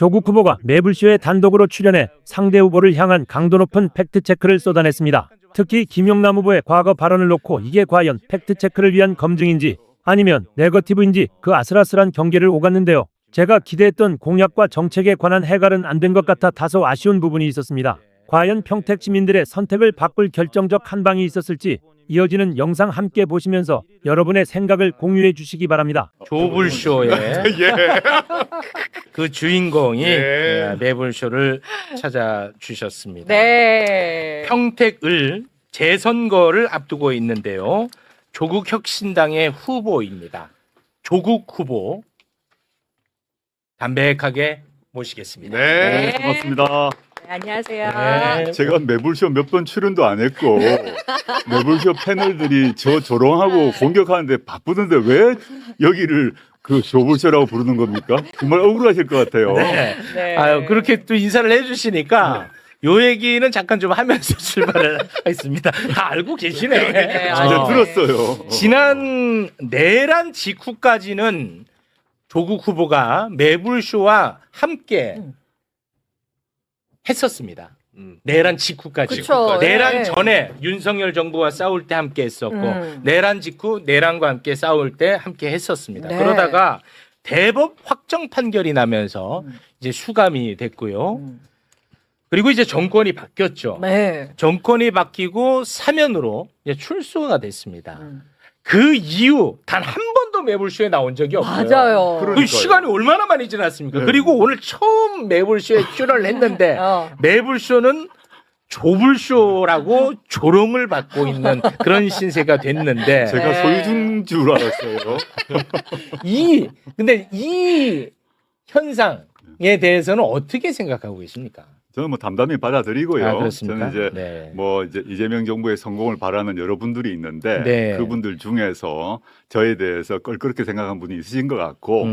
조국 후보가 매불쇼에 단독으로 출연해 상대 후보를 향한 강도 높은 팩트체크를 쏟아냈습니다. 특히 김용남 후보의 과거 발언을 놓고 이게 과연 팩트체크를 위한 검증인지 아니면 네거티브인지 그 아슬아슬한 경계를 오갔는데요. 제가 기대했던 공약과 정책에 관한 해갈은 안 된 것 같아 다소 아쉬운 부분이 있었습니다. 과연 평택 시민들의 선택을 바꿀 결정적 한 방이 있었을지 이어지는 영상 함께 보시면서 여러분의 생각을 공유해 주시기 바랍니다. 조불쇼의 그 주인공이 매불쇼를 찾아주셨습니다. 네. 평택을 재선거를 앞두고 있는데요. 조국혁신당의 후보입니다. 조국 후보 담백하게 모시겠습니다. 네. 고맙습니다. 네, 안녕하세요. 네. 제가 매불쇼 몇 번 출연도 안 했고 매불쇼 패널들이 저 조롱하고 공격하는데 바쁘던데 왜 여기를 그 조불쇼라고 부르는 겁니까? 정말 억울하실 것 같아요. 네. 네. 아유, 그렇게 또 인사를 해주시니까 요 얘기는 잠깐 좀 하면서 출발을 하겠습니다. 다 알고 계시네. 네, 진짜 들었어요. 지난 내란 직후까지는 조국 후보가 매불쇼와 함께 했었습니다. 내란 직후까지. 그쵸, 내란 네. 전에 윤석열 정부와 싸울 때 함께 했었고 내란 직후 내란과 함께 싸울 때 함께 했었습니다. 네. 그러다가 대법 확정 판결이 나면서 이제 수감이 됐고요. 그리고 이제 정권이 바뀌었죠. 네. 정권이 바뀌고 사면으로 이제 출소가 됐습니다. 그 이후 단 한 번도 매불쇼에 나온 적이 없어요. 맞아요. 그러니까요. 그 시간이 얼마나 많이 지났습니까? 네. 그리고 오늘 처음 매불쇼에 출연을 했는데 매불쇼는 조불쇼라고 조롱을 받고 있는 그런 신세가 됐는데 제가 네. 소유주인 줄 알았어요. 근데 이 현상에 대해서는 어떻게 생각하고 계십니까? 저는 뭐 담담히 받아들이고요. 아, 그렇습니까? 저는 이제 네. 뭐 이제 이재명 정부의 성공을 바라는 여러분들이 있는데 네. 그분들 중에서 저에 대해서 껄끄럽게 생각한 분이 있으신 것 같고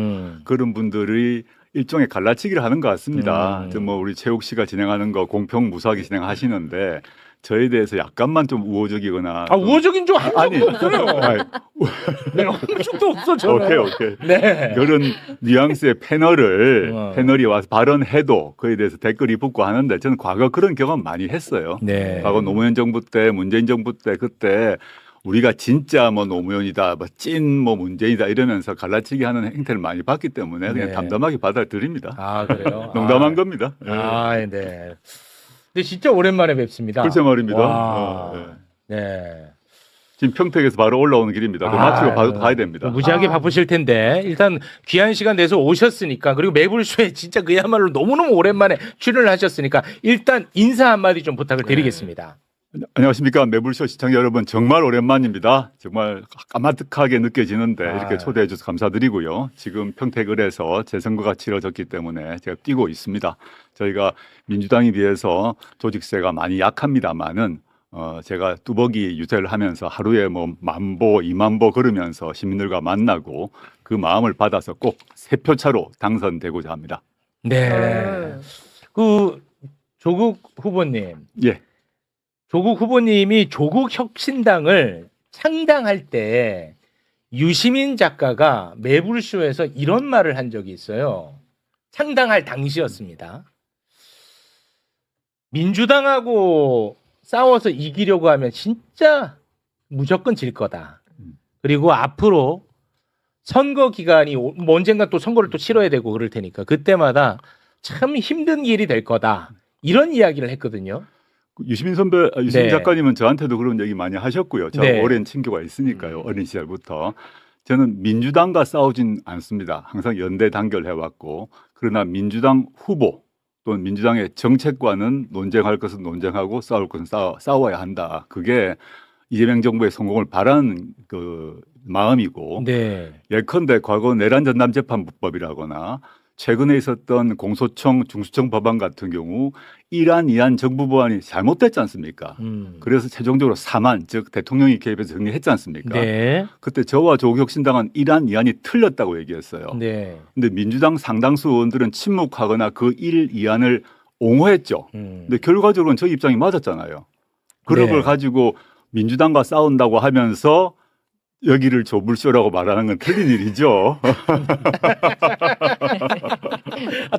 그런 분들이 일종의 갈라치기를 하는 것 같습니다. 뭐 우리 최욱 씨가 진행하는 거 공평 무사하게 진행하시는데 저에 대해서 약간만 좀 우호적이거나 우호적인 좀 아니 없어요. 아니, 네, 엄청도 없어 저는. 오케이. 네. 그런 뉘앙스의 패널을 어. 패널이 와서 발언해도 그에 대해서 댓글이 붙고 하는데 저는 과거 그런 경험 많이 했어요. 네. 과거 노무현 정부 때, 문재인 정부 때 그때 우리가 진짜 뭐 노무현이다, 뭐 찐 뭐 문재인이다 이러면서 갈라치기 하는 행태를 많이 봤기 때문에 그냥 네. 담담하게 받아들입니다. 아 그래요? 농담한 겁니다. 아, 네. 근데 진짜 오랜만에 뵙습니다. 글쎄 말입니다. 와. 네. 네. 지금 평택에서 바로 올라오는 길입니다. 그 마치고 가야 됩니다. 무지하게 바쁘실 텐데 일단 귀한 시간 내서 오셨으니까 그리고 매불쇼에 진짜 그야말로 너무너무 오랜만에 출연을 하셨으니까 일단 인사 한마디 좀 부탁을 드리겠습니다. 안녕하십니까 매불쇼 시청자 여러분 정말 오랜만입니다. 정말 까마득하게 느껴지는데 이렇게 초대해 주셔서 감사드리고요. 지금 평택을에서 재선거가 치러졌기 때문에 제가 뛰고 있습니다. 저희가 민주당에 비해서 조직세가 많이 약합니다만은 제가 뚜벅이 유세를 하면서 하루에 뭐 10,000보, 20,000보 걸으면서 시민들과 만나고 그 마음을 받아서 꼭 3표 차로 당선되고자 합니다. 네. 그 조국 후보님. 예. 조국 후보님이 조국혁신당을 창당할 때 유시민 작가가 매불쇼에서 이런 말을 한 적이 있어요. 창당할 당시였습니다. 민주당하고 싸워서 이기려고 하면 진짜 무조건 질 거다. 그리고 앞으로 선거 기간이 언젠가 또 선거를 또 치러야 되고 그럴 테니까 그때마다 참 힘든 길이 될 거다. 이런 이야기를 했거든요. 유시민 네. 작가님은 저한테도 그런 얘기 많이 하셨고요. 저하고 네. 오랜 친교가 있으니까요. 어린 시절부터. 저는 민주당과 싸우진 않습니다. 항상 연대 단결해왔고 그러나 민주당 후보 또는 민주당의 정책과는 논쟁할 것은 논쟁하고 싸울 것은 싸워야 한다. 그게 이재명 정부의 성공을 바라는 그 마음이고 네. 예컨대 과거 내란 전담 재판법이라거나 최근에 있었던 공소청 중수청 법안 같은 경우 1안, 2안 정부 법안이 잘못됐지 않습니까? 그래서 최종적으로 3안, 즉 대통령이 개입해서 정리했지 않습니까? 네. 그때 저와 조국혁신당은 1안, 2안이 틀렸다고 얘기했어요. 네. 근데 민주당 상당수 의원들은 침묵하거나 그 1, 2안을 옹호했죠. 근데 결과적으로는 저 입장이 맞았잖아요. 그런 네. 걸 가지고 민주당과 싸운다고 하면서 여기를 조불쇼라고 말하는 건 틀린 일이죠.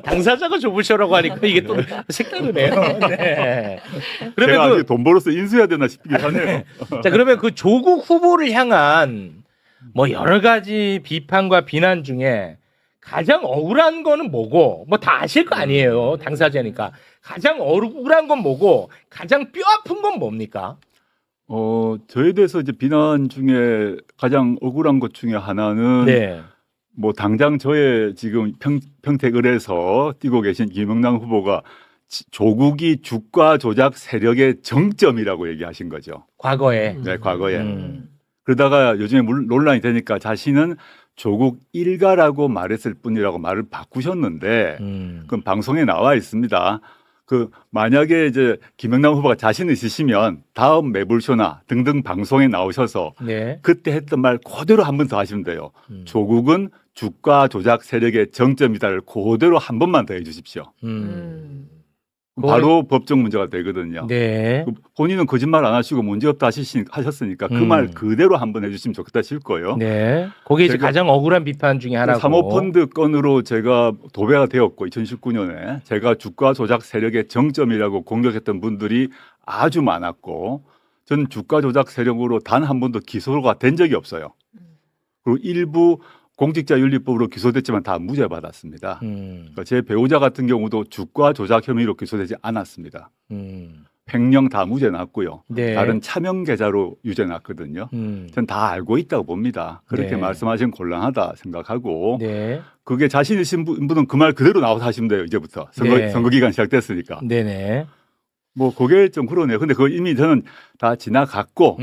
당사자가 조부쇼라고 하니까 이게 또 색다르네요. 네. 제가 그러면 아직 돈 벌어서 인수해야 되나 싶긴 하네요. 자, 그러면 그 조국 후보를 향한 뭐 여러 가지 비판과 비난 중에 가장 억울한 거는 뭐고, 뭐 다 아실 거 아니에요. 당사자니까. 가장 억울한 건 뭐고, 가장 뼈 아픈 건 뭡니까? 저에 대해서 이제 비난 중에 가장 억울한 것 중에 하나는 네. 뭐 당장 저의 지금 평택을에서 뛰고 계신 김영남 후보가 조국이 주가 조작 세력의 정점이라고 얘기하신 거죠. 과거에. 네, 과거에. 음. 그러다가 요즘에 논란이 되니까 자신은 조국 일가라고 말했을 뿐이라고 말을 바꾸셨는데 그건 방송에 나와 있습니다. 그 만약에 이제 김영남 후보가 자신 있으시면 다음 매불쇼나 등등 방송에 나오셔서 네. 그때 했던 말 그대로 한 번 더 하시면 돼요. 조국은 주가 조작 세력의 정점이다를 그대로 한 번만 더 해주십시오. 바로 법적 문제가 되거든요. 네. 본인은 거짓말 안 하시고 문제없다 하셨으니까 그 말 그대로 한번 해주시면 좋겠다 싶고요. 네. 그게 이제 제가 가장 억울한 비판 중에 하나고. 사모펀드 건으로 제가 도배가 되었고 2019년에 제가 주가 조작 세력의 정점이라고 공격했던 분들이 아주 많았고 저는 주가 조작 세력으로 단 한 번도 기소가 된 적이 없어요. 그리고 일부 공직자윤리법으로 기소됐지만 다 무죄 받았습니다. 그러니까 제 배우자 같은 경우도 주가 조작 혐의로 기소되지 않았습니다. 횡령 다 무죄 났고요. 네. 다른 차명 계좌로 유죄 났거든요. 전 다 알고 있다고 봅니다. 그렇게 네. 말씀하시면 곤란하다 생각하고 네. 그게 자신 있으신 분은 그 말 그대로 나와서 하시면 돼요. 이제부터 네. 선거 기간 시작됐으니까. 네네. 뭐 그게 좀 그러네요. 근데 그거 이미 저는 다 지나갔고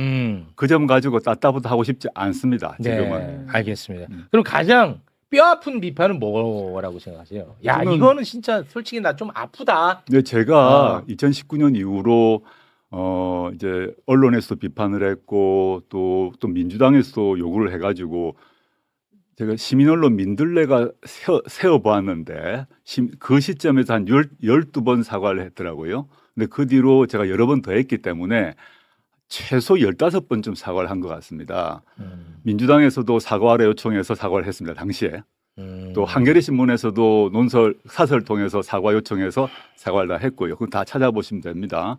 그 점 가지고 따따부터 하고 싶지 않습니다. 지금은. 네. 알겠습니다. 그럼 가장 뼈 아픈 비판은 뭐라고 생각하세요? 야, 이거는 진짜 솔직히 나 좀 아프다. 근데 제가 2019년 이후로 이제 언론에서도 비판을 했고 또 민주당에서도 요구를 해가지고 제가 시민언론 민들레가 세워 보았는데 그 시점에서 한 12번 사과를 했더라고요. 근데 그 뒤로 제가 여러 번 더 했기 때문에 최소 15번쯤 사과를 한 것 같습니다. 민주당에서도 사과를 요청해서 사과를 했습니다. 당시에. 또 한겨레 신문에서도 사설 통해서 사과 요청해서 사과를 다 했고요. 그거 다 찾아보시면 됩니다.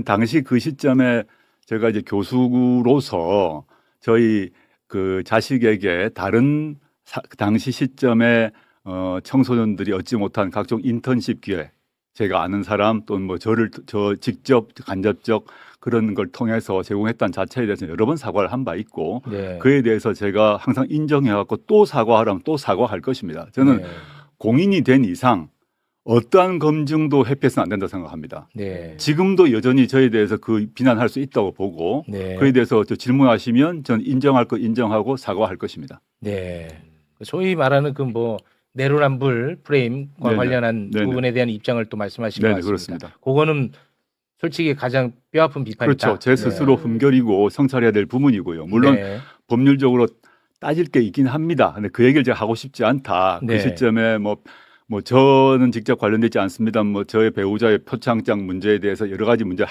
당시 그 시점에 제가 이제 교수로서 저희 그 자식에게 다른 당시 시점에 청소년들이 얻지 못한 각종 인턴십 기회, 제가 아는 사람 또는 뭐 저 직접 간접적 그런 걸 통해서 제공했다는 자체에 대해서 여러 번 사과를 한 바 있고 네. 그에 대해서 제가 항상 인정해갖고 또 사과하라면 또 사과할 것입니다. 저는 네. 공인이 된 이상 어떠한 검증도 회피해서는 안 된다고 생각합니다. 네. 지금도 여전히 저에 대해서 그 비난할 수 있다고 보고 네. 그에 대해서 질문하시면 저는 인정할 거 인정하고 사과할 것입니다. 네. 소위 말하는 그 뭐 내로남불 프레임과 네네. 관련한 네네. 부분에 대한 입장을 또 말씀하신 것 네, 같습니다. 그렇습니다. 그거는 솔직히 가장 뼈아픈 비판이다. 그렇죠. 제 스스로 흠결이고 성찰해야 될 부분이고요. 물론 네. 법률적으로 따질 게 있긴 합니다. 근데 그 얘기를 제가 하고 싶지 않다. 네. 그 시점에 뭐 저는 직접 관련되지 않습니다. 뭐 저의 배우자의 표창장 문제에 대해서 여러 가지 문제를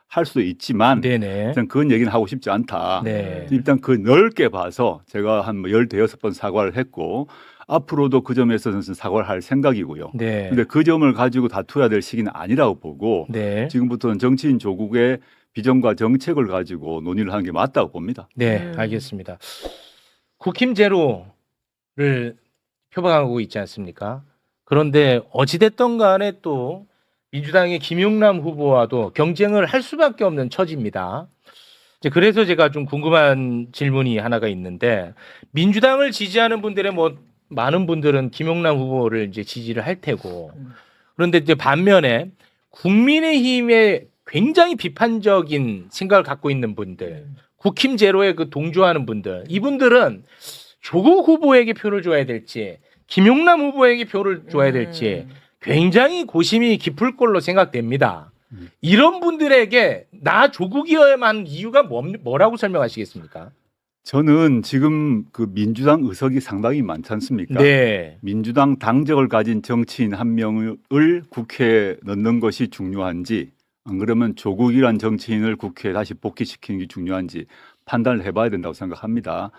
할 수도 있지만 네네. 일단 그건 얘기는 하고 싶지 않다. 네. 일단 그 넓게 봐서 제가 한 16번 사과를 했고 앞으로도 그 점에서는 사과를 할 생각이고요. 네. 근데 그 점을 가지고 다투어야 될 시기는 아니라고 보고 네. 지금부터는 정치인 조국의 비전과 정책을 가지고 논의를 하는 게 맞다고 봅니다. 네, 알겠습니다. 국힘 제로를 표방하고 있지 않습니까? 그런데 어찌됐든 간에 또 민주당의 김용남 후보와도 경쟁을 할 수밖에 없는 처지입니다. 이제 그래서 제가 좀 궁금한 질문이 하나가 있는데 민주당을 지지하는 분들의 뭐 많은 분들은 김용남 후보를 이제 지지를 할 테고 그런데 이제 반면에 국민의힘에 굉장히 비판적인 생각을 갖고 있는 분들, 국힘 제로에 그 동조하는 분들, 이분들은 조국 후보에게 표를 줘야 될지, 김용남 후보에게 표를 줘야 될지 굉장히 고심이 깊을 걸로 생각됩니다. 이런 분들에게 나 조국이어야만 하는 이유가 뭐라고 설명하시겠습니까? 저는 지금 그 민주당 의석이 상당히 많지 않습니까? 네. 민주당 당적을 가진 정치인 한 명을 국회에 넣는 것이 중요한지 안 그러면 조국이란 정치인을 국회에 다시 복귀시키는 게 중요한지 판단을 해봐야 된다고 생각합니다.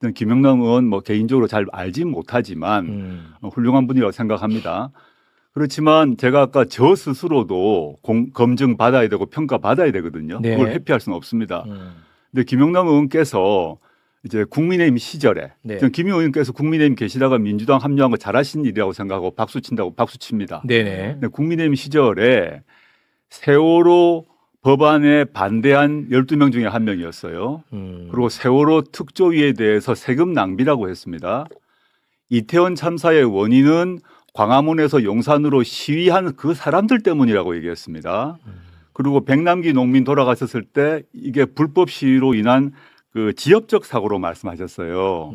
저는 김영남 의원 뭐 개인적으로 잘 알지 못하지만 훌륭한 분이라고 생각합니다. 그렇지만 제가 아까 저 스스로도 검증 받아야 되고 평가 받아야 되거든요. 네. 그걸 회피할 수는 없습니다. 근데 김영남 의원께서 이제 국민의힘 시절에 네. 저는 김 의원께서 국민의힘 계시다가 민주당 합류한 거 잘하신 일이라고 생각하고 박수 친다고 박수 칩니다. 네네. 근데 국민의힘 시절에 세월호 법안에 반대한 12명 중에 한 명이었어요. 그리고 세월호 특조위에 대해서 세금 낭비라고 했습니다. 이태원 참사의 원인은 광화문에서 용산으로 시위한 그 사람들 때문이라고 얘기했습니다. 그리고 백남기 농민 돌아가셨을 때 이게 불법 시위로 인한 그 지역적 사고로 말씀하셨어요.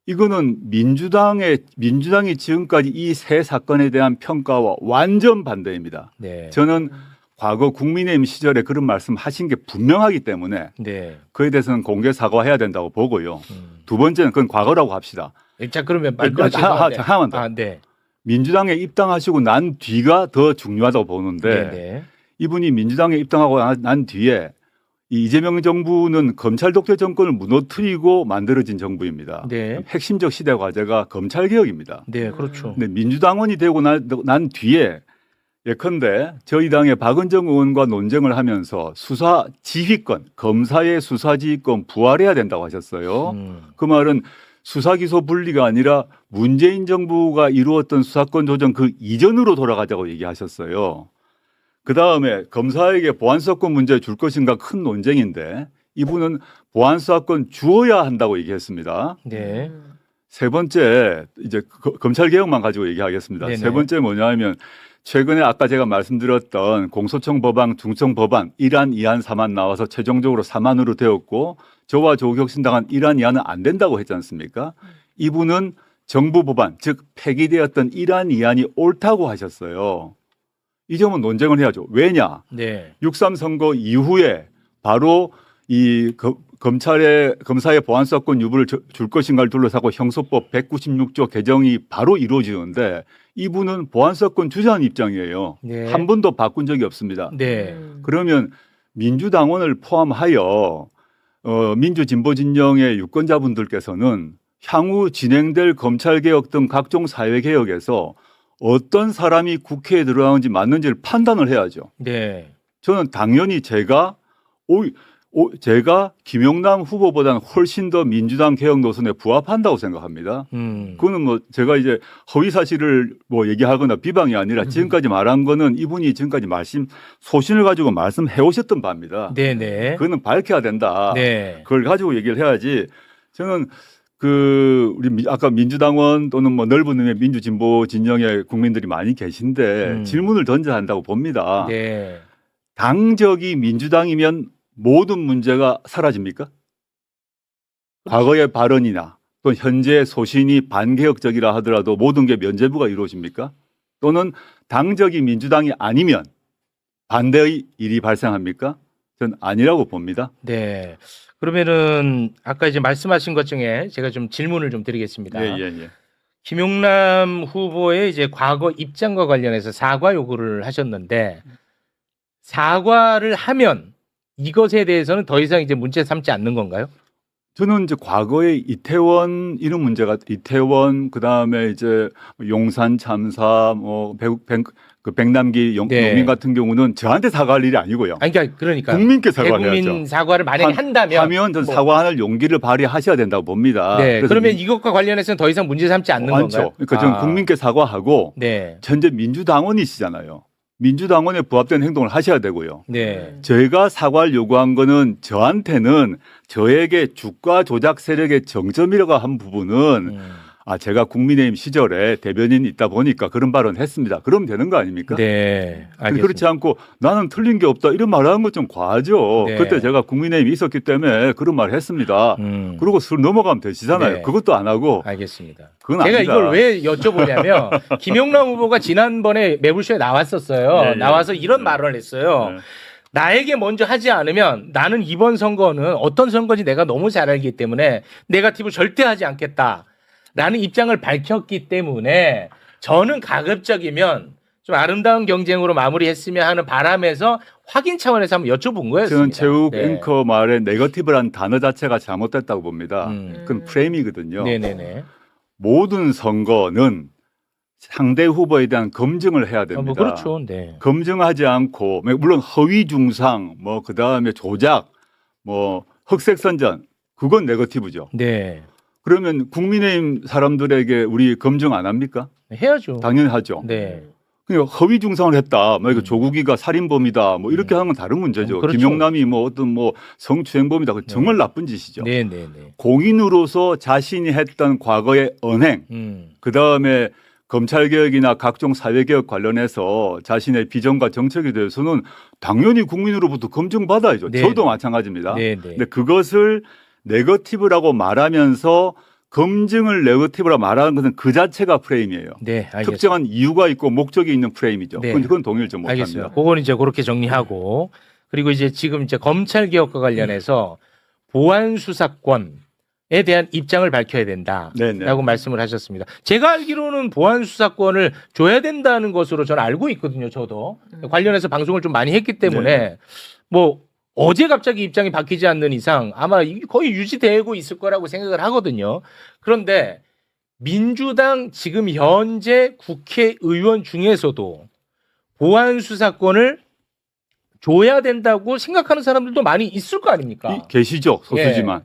이거는 민주당이 지금까지 이 세 사건에 대한 평가와 완전 반대입니다. 네. 저는 과거 국민의힘 시절에 그런 말씀하신 게 분명하기 때문에 네. 그에 대해서는 공개 사과해야 된다고 보고요. 두 번째는 그건 과거라고 합시다. 자 그러면 하나만 더. 아, 네. 민주당에 입당하시고 난 뒤가 더 중요하다고 보는데 네네. 이분이 민주당에 입당하고 난 뒤에 이 이재명 정부는 검찰 독재 정권을 무너뜨리고 만들어진 정부입니다. 네. 핵심적 시대 과제가 검찰 개혁입니다. 네, 그렇죠. 근데 민주당원이 되고 난 뒤에 예컨대 저희 당의 박은정 의원과 논쟁을 하면서 수사 지휘권, 검사의 수사 지휘권 부활해야 된다고 하셨어요. 그 말은 수사 기소 분리가 아니라 문재인 정부가 이루었던 수사권 조정 그 이전으로 돌아가자고 얘기하셨어요. 그다음에 검사에게 보안수사권 문제 줄 것인가 큰 논쟁인데 이분은 보안수사권 주어야 한다고 얘기했습니다. 네. 세 번째 이제 검찰 개혁만 가지고 얘기하겠습니다. 네네. 세 번째 뭐냐면 최근에 아까 제가 말씀드렸던 공소청 법안, 중청 법안 1안, 2안, 3안 나와서 최종적으로 3안으로 되었고 저와 조국혁신당은 1안, 2안은 안 된다고 했지 않습니까? 이분은 정부 법안, 즉 폐기되었던 1안, 2안이 옳다고 하셨어요. 이 점은 논쟁을 해야죠. 왜냐? 네. 6.3 선거 이후에 바로 이 검사의 보안수사권 유무를 줄 것인가를 둘러싸고 형소법 196조 개정이 바로 이루어지는데 이분은 보안수사권 주자는 입장이에요. 네. 한 번도 바꾼 적이 없습니다. 네. 그러면 민주당원을 포함하여 민주진보 진영의 유권자분들께서는 향후 진행될 검찰개혁 등 각종 사회개혁에서 어떤 사람이 국회에 들어가는지 맞는지를 판단을 해야죠. 네. 저는 당연히 제가 김영남 후보보다는 훨씬 더 민주당 개혁 노선에 부합한다고 생각합니다. 그거는 뭐 제가 이제 허위 사실을 뭐 얘기하거나 비방이 아니라 지금까지 말한 거는 이분이 지금까지 소신을 가지고 말씀해 오셨던 바입니다. 네네. 그거는 밝혀야 된다. 네. 그걸 가지고 얘기를 해야지. 저는 우리 아까 민주당원 또는 뭐 넓은 의미의 민주진보 진영의 국민들이 많이 계신데 질문을 던져야 한다고 봅니다. 네. 당적이 민주당이면 모든 문제가 사라집니까? 과거의 발언이나 또 현재 소신이 반개혁적이라 하더라도 모든 게 면죄부가 이루어집니까? 또는 당적이 민주당이 아니면 반대의 일이 발생합니까? 전 아니라고 봅니다. 네. 그러면은 아까 이제 말씀하신 것 중에 제가 좀 질문을 좀 드리겠습니다. 예. 김용남 후보의 이제 과거 입장과 관련해서 사과 요구를 하셨는데 사과를 하면 이것에 대해서는 더 이상 이제 문제 삼지 않는 건가요? 저는 이제 과거에 이태원 이런 문제가 그다음에 이제 용산 참사 뭐 백남기 네. 농민 같은 경우는 저한테 사과할 일이 아니고요. 아니 그러니까 국민께 사과해야죠. 대국민 사과를 만약에 한다면 전 사과할 용기를 발휘하셔야 된다고 봅니다. 네. 그래서 그러면 이것과 관련해서는 더 이상 문제 삼지 않는 많죠. 건가요? 그러니까 저는 국민께 사과하고 네. 현재 민주당원이시잖아요. 민주당원에 부합된 행동을 하셔야 되고요. 네. 저희가 사과를 요구한 거는 저한테는 저에게 주가 조작 세력의 정점이라고 한 부분은 제가 국민의힘 시절에 대변인이 있다 보니까 그런 발언을 했습니다. 그러면 되는 거 아닙니까? 네. 알겠습니다. 그렇지 않고 나는 틀린 게 없다 이런 말하는 건 좀 과하죠. 네. 그때 제가 국민의힘이 있었기 때문에 그런 말을 했습니다. 그리고 술 넘어가면 되시잖아요. 네. 그것도 안 하고. 알겠습니다. 그건 제가 아니다. 이걸 왜 여쭤보냐면 김용남 후보가 지난번에 매불쇼에 나왔었어요. 네, 나와서 이런 말을 했어요. 네. 나에게 먼저 하지 않으면 나는 이번 선거는 어떤 선거인지 내가 너무 잘 알기 때문에 네거티브 절대 하지 않겠다. 라는 입장을 밝혔기 때문에 저는 가급적이면 좀 아름다운 경쟁으로 마무리했으면 하는 바람에서 확인 차원에서 한번 여쭤본 거였습니다. 저는 최욱 네. 앵커 말에 네거티브란 단어 자체가 잘못됐다고 봅니다. 그건 프레임이거든요. 네네네. 모든 선거는 상대 후보에 대한 검증을 해야 됩니다. 뭐 그렇죠. 네. 검증하지 않고 물론 허위 중상, 뭐 그다음에 조작, 뭐 흑색 선전 그건 네거티브죠. 네. 그러면 국민의힘 사람들에게 우리 검증 안 합니까? 해야죠. 당연히 하죠. 네. 그러니까 허위 중상을 했다. 뭐 이거 조국이가 살인범이다. 뭐 이렇게 하는 건 다른 문제죠. 그렇죠. 김용남이 뭐 어떤 뭐 성추행범이다. 그건 정말 나쁜 짓이죠. 네네네. 공인으로서 자신이 했던 과거의 언행, 그 다음에 검찰개혁이나 각종 사회개혁 관련해서 자신의 비전과 정책에 대해서는 당연히 국민으로부터 검증받아야죠. 네. 저도 마찬가지입니다. 네네. 근데 그것을 네거티브라고 말하면서 검증을 네거티브라고 말하는 것은 그 자체가 프레임이에요. 네, 알겠습니다. 특정한 이유가 있고 목적이 있는 프레임이죠. 네. 그건 동의를 좀 알겠습니다. 못합니다. 그건 이제 그렇게 정리하고 그리고 이제 지금 이제 검찰 개혁과 관련해서 보안 수사권에 대한 입장을 밝혀야 된다라고 네네. 말씀을 하셨습니다. 제가 알기로는 보안 수사권을 줘야 된다는 것으로 저는 알고 있거든요. 저도 관련해서 방송을 좀 많이 했기 때문에 네. 뭐 어제 갑자기 입장이 바뀌지 않는 이상 아마 거의 유지되고 있을 거라고 생각을 하거든요. 그런데 민주당 지금 현재 국회의원 중에서도 보안 수사권을 줘야 된다고 생각하는 사람들도 많이 있을 거 아닙니까? 계시죠. 소수지만.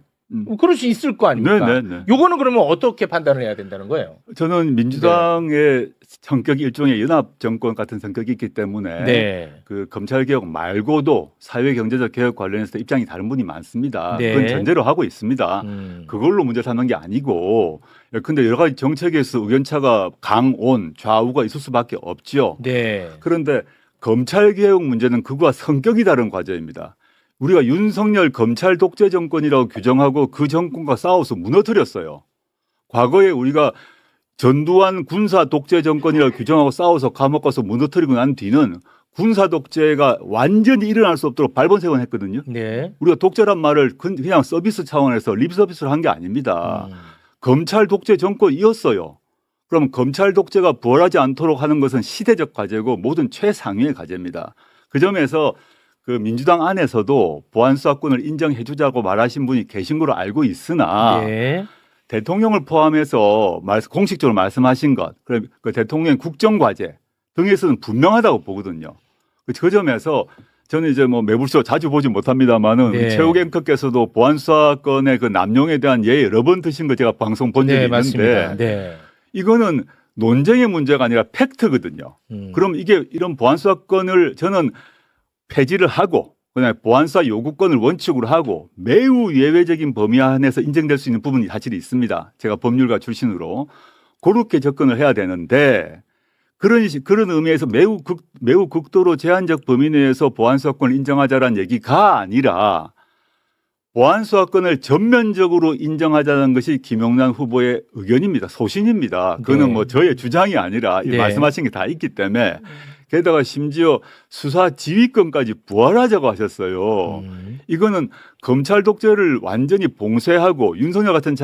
그럴 수 있을 거 아닙니까? 네네네. 요거는 그러면 어떻게 판단을 해야 된다는 거예요? 저는 민주당의 성격이 일종의 연합 정권 같은 성격이 있기 때문에 네. 그 검찰 개혁 말고도 사회 경제적 개혁 관련해서 입장이 다른 분이 많습니다. 네. 그건 전제로 하고 있습니다. 그걸로 문제 삼는 게 아니고, 근데 여러 가지 정책에서 의견차가 강온 좌우가 있을 수밖에 없죠. 네. 그런데 검찰 개혁 문제는 그거와 성격이 다른 과제입니다. 우리가 윤석열 검찰 독재 정권이라고 규정하고 그 정권과 싸워서 무너뜨렸어요. 과거에 우리가 전두환 군사 독재 정권이라고 규정하고 싸워서 감옥 가서 무너뜨리고 난 뒤는 군사 독재가 완전히 일어날 수 없도록 발본색원 했거든요. 네. 우리가 독재란 말을 그냥 서비스 차원에서 립 서비스를 한 게 아닙니다. 검찰 독재 정권이었어요. 그럼 검찰 독재가 부활하지 않도록 하는 것은 시대적 과제고 모든 최상위의 과제입니다. 그 점에서 그 민주당 안에서도 보안 수사권을 인정해 주자고 말하신 분이 계신 걸로 알고 있으나 네. 대통령을 포함해서 공식적으로 말씀하신 것, 그 대통령의 국정과제 등에서는 분명하다고 보거든요. 그 점에서 저는 이제 뭐 매불쇼 자주 보지 못합니다만은 네. 최욱 앵커께서도 보안 수사권의 그 남용에 대한 예 여러 번 드신 거 제가 방송 본 적이 네, 있는데 맞습니다. 네. 이거는 논쟁의 문제가 아니라 팩트거든요. 그럼 이게 이런 보안 수사권을 저는 폐지를 하고 그다음에 보안수사 요구권을 원칙으로 하고 매우 예외적인 범위 안에서 인정될 수 있는 부분이 사실 있습니다. 제가 법률가 출신으로 그렇게 접근을 해야 되는데 그런 의미에서 매우 극도로 제한적 범위 내에서 보안수사권을 인정하자라는 얘기가 아니라 보안수사권을 전면적으로 인정하자는 것이 김용남 후보의 의견입니다. 소신입니다. 그거는 네. 뭐 저의 주장이 아니라 네. 말씀하신 게 다 있기 때문에 게다가 심지어 수사 지휘권까지 부활하자고 하셨어요. 이거는 검찰 독재를 완전히 봉쇄하고 윤석열 같은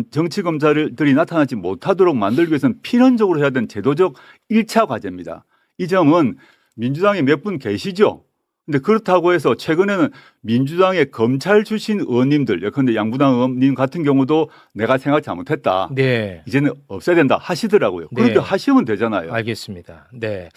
정치 검사들이 나타나지 못하도록 만들기 위해서는 필연적으로 해야 되는 제도적 1차 과제입니다. 이 점은 민주당에 몇 분 계시죠? 근데 그렇다고 해서 최근에는 민주당의 검찰 출신 의원님들, 예컨대 양부당 의원님 같은 경우도 내가 생각 잘못했다. 네. 이제는 없애야 된다 하시더라고요. 그렇게 네. 하시면 되잖아요. 알겠습니다. 네.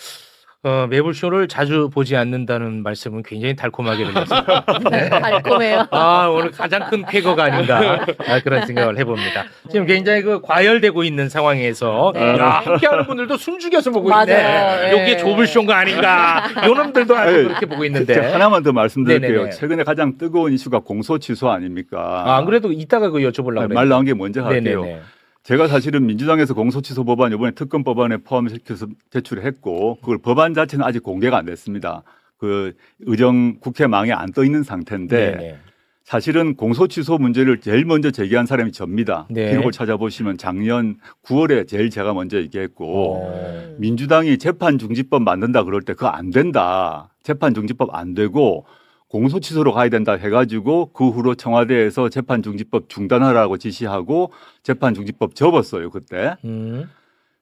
매불쇼를 자주 보지 않는다는 말씀은 굉장히 달콤하게 들렸습니다. 달콤해요. 아, 오늘 가장 큰 쾌거가 아닌가 그런 생각을 해봅니다. 지금 굉장히 그 과열되고 있는 상황에서 네. 야, 함께하는 분들도 숨죽여서 보고 있네. 맞아요. 여기에 네. 좁을 쇼가 아닌가. 요놈들도 아주 네. 그렇게 보고 있는데. 제가 하나만 더 말씀드릴게요. 네네네. 최근에 가장 뜨거운 이슈가 공소 취소 아닙니까? 안 그래도 이따가 그 여쭤보려고 그래요. 말 나온 게 먼저 할게요. 네네네. 제가 사실은 민주당에서 공소취소 법안 이번에 특검 법안에 포함시켜서 제출을 했고 그걸 법안 자체는 아직 공개가 안 됐습니다. 그 의정 국회망에 안 떠 있는 상태인데 네네. 사실은 공소취소 문제를 제일 먼저 제기한 사람이 접니다. 네. 기록을 찾아보시면 작년 9월에 제일 제가 먼저 얘기했고 어. 민주당이 재판중지법 만든다 그럴 때 그거 안 된다. 재판중지법 안 되고 공소취소로 가야 된다 해가지고 그 후로 청와대에서 재판중지법 중단하라고 지시하고 재판중지법 접었어요 그때.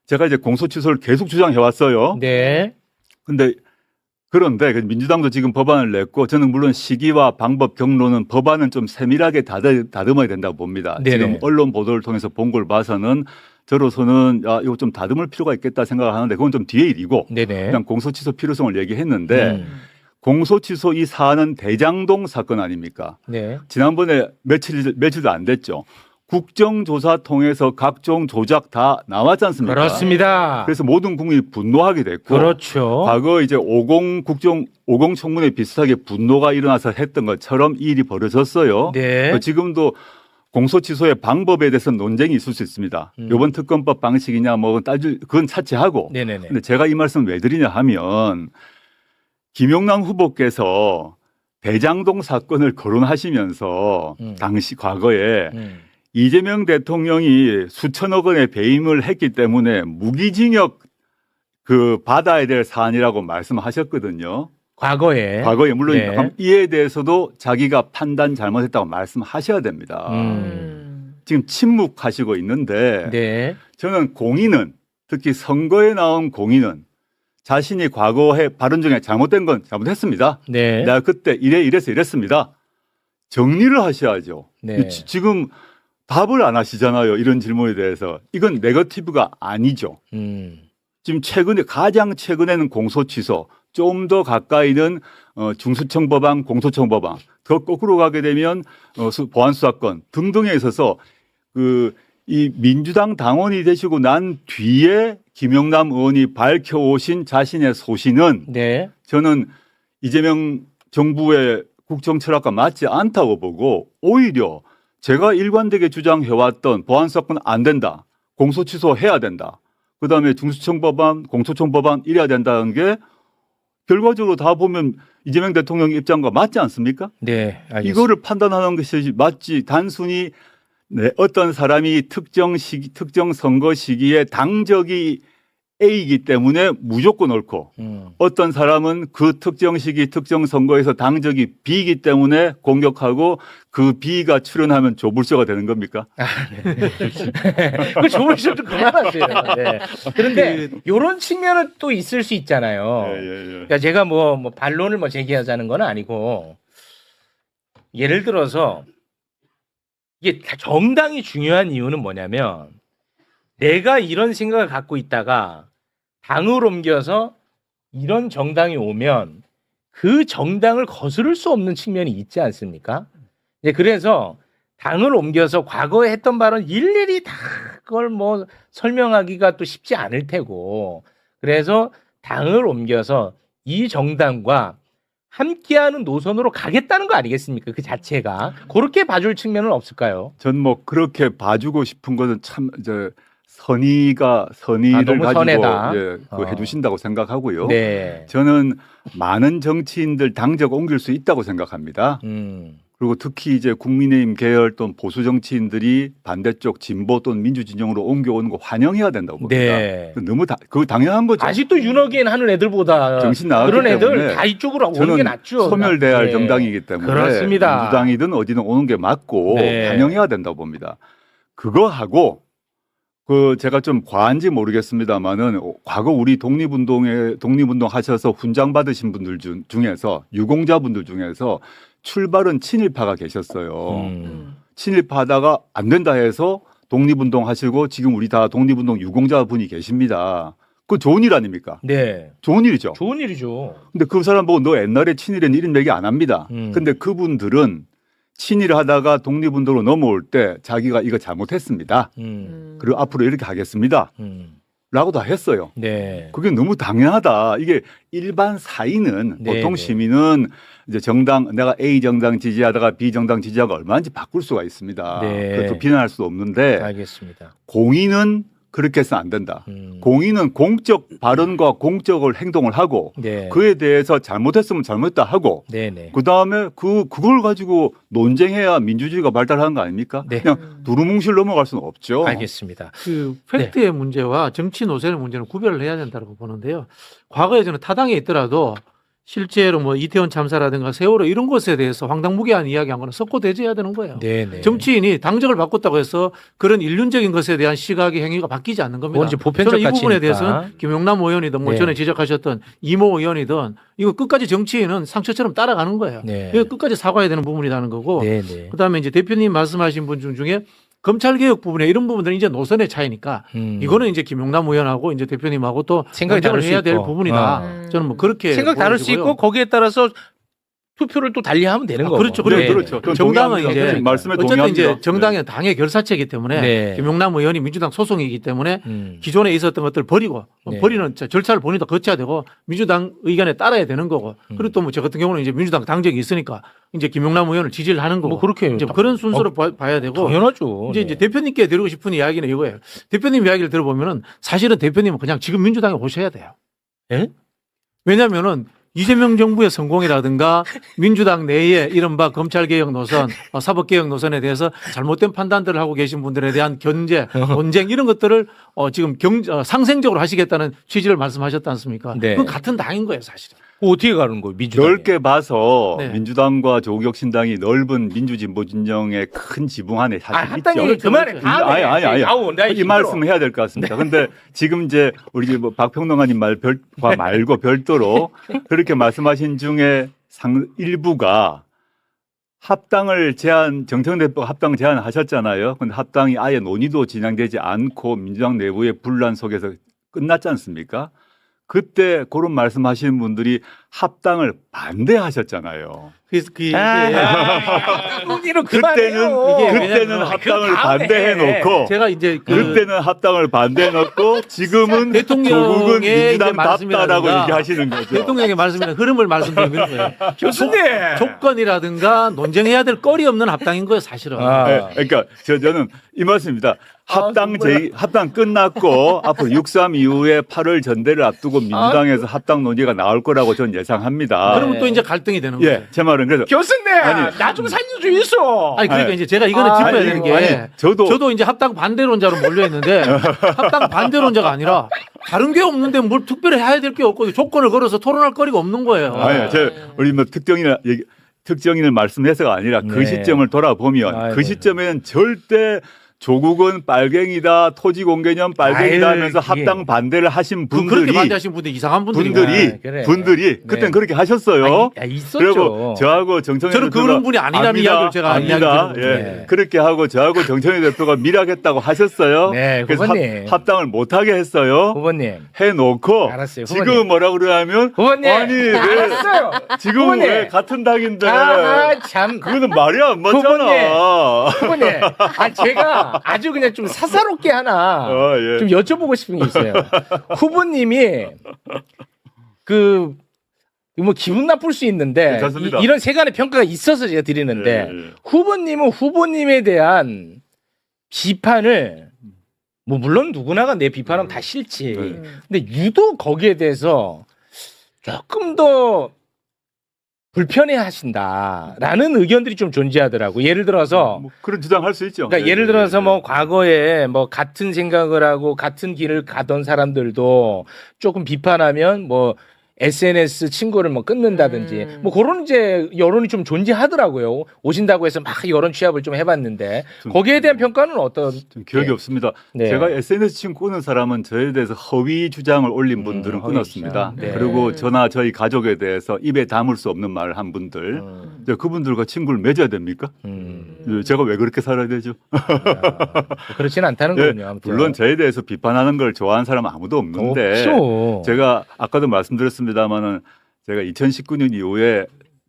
제가 이제 공소취소를 계속 주장해 왔어요. 네. 그런데 민주당도 지금 법안을 냈고 저는 물론 시기와 방법 경로는 법안은 좀 세밀하게 다듬어야 된다고 봅니다. 네네. 지금 언론 보도를 통해서 본 걸 봐서는 저로서는 이거 좀 다듬을 필요가 있겠다 생각을 하는데 그건 좀 뒤의 일이고 네네. 그냥 공소취소 필요성을 얘기했는데 음. 공소취소 이 사안은 대장동 사건 아닙니까? 네. 지난번에 며칠도 안 됐죠. 국정조사 통해서 각종 조작 다 나왔지 않습니까? 그렇습니다. 그래서 모든 국민이 분노하게 됐고 그렇죠. 과거 이제 50 청문회 비슷하게 분노가 일어나서 했던 것처럼 이 일이 벌어졌어요. 네. 지금도 공소취소의 방법에 대해서 논쟁이 있을 수 있습니다. 이번 특검법 방식이냐 뭐 그건 차치하고. 네네네. 근데 제가 이 말씀 왜 드리냐 하면 김용남 후보께서 대장동 사건을 거론하시면서 당시 과거에 이재명 대통령이 수천억 원의 배임을 했기 때문에 무기징역 받아야 될 사안이라고 말씀하셨거든요. 과거에 물론 네. 이에 대해서도 자기가 판단 잘못했다고 말씀하셔야 됩니다. 지금 침묵하시고 있는데 네. 저는 공인은 특히 선거에 나온 공인은 자신이 과거에 발언 중에 잘못된 건 잘못했습니다. 네. 내가 그때 이래서 이랬습니다. 정리를 하셔야죠. 네. 지금 답을 안 하시잖아요. 이런 질문에 대해서. 이건 네거티브가 아니죠. 지금 가장 최근에는 공소취소, 좀 더 가까이는 중수청 법안, 공소청 법안, 더 거꾸로 가게 되면 보안수사권 등등에 있어서 이 민주당 당원이 되시고 난 뒤에 김영남 의원이 밝혀오신 자신의 소신은 네. 저는 이재명 정부의 국정 철학과 맞지 않다고 보고 오히려 제가 일관되게 주장해왔던 보안수사권 안 된다. 공소취소 해야 된다. 그다음에 중수청 법안, 공소청 법안 이래야 된다는 게 결과적으로 다 보면 이재명 대통령 입장과 맞지 않습니까? 네. 알겠습니다. 이거를 판단하는 것이 맞지 단순히 어떤 사람이 특정 선거 시기에 당적이 A이기 때문에 무조건 옳고 어떤 사람은 그 특정 시기 특정 선거에서 당적이 B이기 때문에 공격하고 그 B가 출연하면 조불쇼가 되는 겁니까? 그 조물쇼 좀 그만하세요. 네. 그런데 이런 측면은 또 있을 수 있잖아요. 그러니까 제가 뭐 반론을 제기하자는 건 아니고 예를 들어서 이게 정당이 중요한 이유는 뭐냐면 내가 이런 생각을 갖고 있다가 당을 옮겨서 이런 정당이 오면 그 정당을 거스를 수 없는 측면이 있지 않습니까? 그래서 당을 옮겨서 과거에 했던 발언 일일이 다 그걸 설명하기가 또 쉽지 않을 테고 그래서 당을 옮겨서 이 정당과 함께하는 노선으로 가겠다는 거 아니겠습니까? 그 자체가 그렇게 봐줄 측면은 없을까요? 전 그렇게 봐주고 싶은 것은 참 선의를 너무 가지고 선하다. 해주신다고 생각하고요. 네. 저는 많은 정치인들 당적 옮길 수 있다고 생각합니다. 그리고 특히 이제 국민의힘 계열 또는 보수 정치인들이 반대쪽 진보 또는 민주 진영으로 옮겨오는 거 환영해야 된다고 봅니다. 네. 너무 그거 당연한 거죠. 아직도 윤어겐 하는 애들보다 정신 나갔기 그런 애들 때문에 다 이쪽으로 오는 게 저는 낫죠. 소멸돼야 할 네. 정당이기 때문에 그렇습니다. 민주당이든 어디든 오는 게 맞고 네. 환영해야 된다고 봅니다. 그거하고 제가 좀 과한지 모르겠습니다만은 과거 우리 독립운동 하셔서 훈장 받으신 분들 중에서 유공자분들 중에서 출발은 친일파가 계셨어요. 친일파다가 안 된다 해서 독립운동 하시고 지금 우리 다 독립운동 유공자 분이 계십니다. 그거 좋은 일 아닙니까? 네. 좋은 일이죠. 좋은 일이죠. 근데 그 사람 보고 너 옛날에 친일은 이런 얘기 안 합니다. 근데 그분들은 친일을 하다가 독립운동으로 넘어올 때 자기가 이거 잘못했습니다. 그리고 앞으로 이렇게 하겠습니다. 라고 다 했어요. 네. 그게 너무 당연하다. 이게 일반 사인은 네, 보통 네. 시민은 이제 내가 A 정당 지지하다가 B 정당 지지하고 얼마든지 바꿀 수가 있습니다. 네. 그것도 비난할 수 없는데 알겠습니다. 공인은 그렇게 해서는 안 된다. 공인은 공적 발언과 공적을 행동을 하고 네. 그에 대해서 잘못했으면 잘못했다 하고 네네. 그다음에 그걸 가지고 논쟁해야 민주주의가 발달하는 거 아닙니까? 네. 그냥 두루뭉실 넘어갈 수는 없죠. 알겠습니다. 팩트의 문제와 정치 노선의 문제는 구별을 해야 된다고 보는데요. 과거에 저는 타당에 있더라도 실제로 뭐 이태원 참사라든가 세월호 이런 것에 대해서 황당무계한 이야기한 거는 석고대죄해야 되는 거예요. 네네. 정치인이 당적을 바꿨다고 해서 그런 일륜적인 것에 대한 시각의 행위가 바뀌지 않는 겁니다. 그건 이제 보편적 저는 이 부분에 가치니까. 대해서는 김용남 의원이든 뭐 네. 전에 지적하셨던 이모 의원이든 이거 끝까지 정치인은 상처처럼 따라가는 거예요. 네. 이거 끝까지 사과해야 되는 부분이라는 거고 네네. 그다음에 이제 대표님 말씀하신 분 중에 검찰개혁 부분에 이런 부분들은 이제 노선의 차이니까 이거는 이제 김용남 의원하고 이제 대표님하고 또 생각이 다를 논쟁을 수 해야 될 있고. 부분이다. 저는 뭐 그렇게 생각 다를 수 보여지고요. 있고 거기에 따라서 투표를 또 달리하면 되는 거고. 그렇죠. 네, 그래요. 그렇죠. 그건 정당은 동의합니다. 이제 네, 말씀에 어쨌든 동의합니다. 이제 정당의 당의 결사체이기 때문에 네. 김용남 의원이 민주당 소속이기 때문에 기존에 있었던 것들 버리고 네. 버리는 절차를 본인도 거쳐야 되고 민주당 의견에 따라야 되는 거고 그리고 또 뭐 저 같은 경우는 이제 민주당 당적이 있으니까 이제 김용남 의원을 지지를 하는 거고 뭐 그렇게 이제 그런 순서로 봐야 되고 당연하죠. 이제 대표님께 드리고 싶은 이야기는 이거예요. 대표님 이야기를 들어보면은 사실은 대표님은 그냥 지금 민주당에 오셔야 돼요. 예? 왜냐면은 이재명 정부의 성공이라든가 민주당 내에 이른바 검찰개혁 노선, 사법개혁 노선에 대해서 잘못된 판단들을 하고 계신 분들에 대한 견제, 논쟁 이런 것들을 지금 상생적으로 하시겠다는 취지를 말씀하셨지 않습니까? 네. 그건 같은 당인 거예요, 사실은. 그거 어떻게 가는 거예요? 민주당. 넓게 봐서 네. 민주당과 조국혁신당이 넓은 민주진보 진영의 큰 지붕 안에 아, 사실 있죠. 합당이 그만해. 그렇죠. 다음에. 아니. 아우, 나 이 힘들어. 말씀을 해야 될 것 같습니다. 근데 지금 이제 우리 뭐 박평론가님 말과 말고 별도로 그렇게 말씀하신 중에 일부가 합당을 정청래 대표가 합당 제안하셨잖아요. 근데 합당이 아예 논의도 진행되지 않고 민주당 내부의 분란 속에서 끝났지 않습니까? 그때 그런 말씀하시는 분들이 합당을 반대하셨잖아요. 그래서 논의로 그만해요. 그때는 합당을 반대해놓고 제가 이제 그때는 합당을 반대해놓고 지금은 대통령의 조국은 이제 민주당답다라고 말씀이라든가 얘기하시는 거죠. 대통령의 말씀이나 흐름을 말씀드리는 거예요. 교수님. 조건이라든가 논쟁해야 될 거리 없는 합당인 거예요, 사실은. 네, 그러니까 저는 이 말씀입니다. 합당 끝났고 앞으로 6.3 이후에 8월 전대를 앞두고 민주당에서 합당 논의가 나올 거라고 저는 예상합니다. 그러면 또 이제 갈등이 되는 거예요. 예, 제 말은 그래서 교수님, 아니. 나 좀 살려줘 있어. 아니 그러니까 아니. 이제 제가 이거는 짚어야 아니, 되는 게 아니, 저도 이제 합당 반대론자로 몰려 있는데 합당 반대론자가 아니라 다른 게 없는데 뭘 특별히 해야 될 게 없고 조건을 걸어서 토론할 거리가 없는 거예요. 아니, 우리 뭐 특정인을 말씀해서가 아니라 그 네. 시점을 돌아보면 아이고. 그 시점에는 절대 조국은 빨갱이다, 토지공개념 빨갱이다 아유, 하면서 그게. 합당 반대를 하신 그렇게 분들이 반대하신 분들 이상한 분들이 그래. 그땐 네. 그렇게 하셨어요. 있었죠. 그리고 저하고 정청래 저는 대표가 그런 분이 아니라는 이야기를 제가 압니다. 이야기 예. 드리는 그렇게 하고 저하고 정청래 대표가 밀하겠다고 하셨어요. 네, 그래서 후보님. 합당을 못하게 했어요. 후보님. 해놓고 알았어요, 지금 후보님. 뭐라 그러냐면 후보님. 아니 왜 알았어요. 지금 후보님. 왜 같은 당인데 참. 그거는 말이 안 맞잖아. 후보님. 제가 아주 그냥 좀 사사롭게 하나 예. 좀 여쭤보고 싶은 게 있어요. 후보님이 뭐 기분 나쁠 수 있는데 괜찮습니다. 이런 세간의 평가가 있어서 제가 드리는데 예. 후보님은 후보님에 대한 비판을 뭐 물론 누구나가 내 비판하면 다 싫지. 네. 근데 유독 거기에 대해서 조금 더 불편해하신다라는 의견들이 좀 존재하더라고. 예를 들어서 뭐 그런 주장할 수 있죠. 그러니까 예, 예를 예, 들어서 예. 뭐 과거에 뭐 같은 생각을 하고 같은 길을 가던 사람들도 조금 비판하면 뭐 SNS 친구를 뭐 끊는다든지 뭐 그런 이제 여론이 좀 존재하더라고요. 오신다고 해서 막 여론 취합을 좀 해봤는데 거기에 대한 평가는 어떤? 좀 기억이 예. 없습니다. 네. 제가 SNS 친구 끊은 사람은 저에 대해서 허위 주장을 올린 분들은 허위 끊었습니다. 주장. 네. 그리고 저나 저희 가족에 대해서 입에 담을 수 없는 말을 한 분들 이제 그분들과 친구를 맺어야 됩니까? 제가 왜 그렇게 살아야 되죠? 그렇지는 않다는 예, 거군요. 아무튼. 물론 저에 대해서 비판하는 걸 좋아하는 사람은 아무도 없는데 없죠. 제가 아까도 말씀드렸습니다마는 제가 2019년 이후에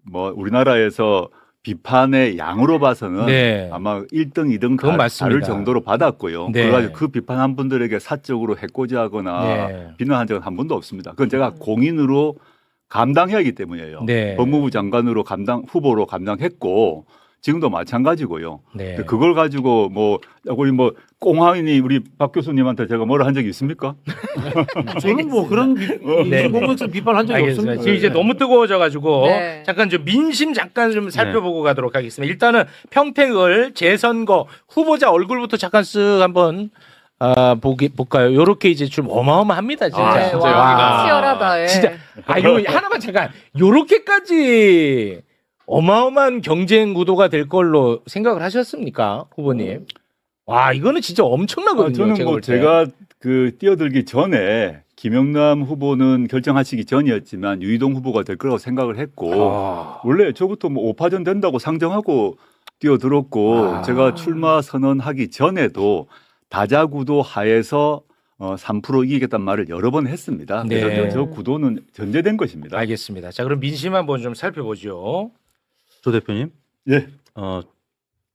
뭐 우리나라에서 비판의 양으로 봐서는 네. 아마 1등, 2등 그건 다를 맞습니다. 정도로 받았고요. 네. 그래가지고 그 비판한 분들에게 사적으로 해코지하거나 네. 비난한 적은 한 번도 없습니다. 그건 제가 공인으로 감당해야 하기 때문이에요. 네. 법무부 장관으로 후보로 감당했고 지금도 마찬가지고요. 네. 그걸 가지고 뭐 우리 뭐 꽁황이니 우리 박 교수님한테 제가 뭐라 한 적이 있습니까? 저는 뭐 그런 네. 공격성 비판한 적이 알겠습니다. 없습니다. 지금 이제 너무 뜨거워져가지고 네. 잠깐 좀 민심 잠깐 좀 살펴보고 가도록 하겠습니다. 일단은 평택을 재선거 후보자 얼굴부터 잠깐 쓱 한번 볼까요? 요렇게 이제 좀 어마어마합니다, 진짜. 네, 와, 치열하다. 예. 진짜. 이거 하나만 잠깐. 요렇게까지 어마어마한 경쟁 구도가 될 걸로 생각을 하셨습니까, 후보님? 와, 이거는 진짜 엄청나거든요. 저는 제가 뭐 볼 때. 제가 그 뛰어들기 전에 김영남 후보는 결정하시기 전이었지만 유이동 후보가 될 거라고 생각을 했고 원래 저부터 뭐 5파전 된다고 상정하고 뛰어들었고 제가 출마 선언하기 전에도 다자구도 하에서 3% 이기겠다는 말을 여러 번 했습니다. 그래서 네. 저 구도는 전제된 것입니다. 알겠습니다. 자, 그럼 민심 한번 좀 살펴보죠. 조 대표님, 예,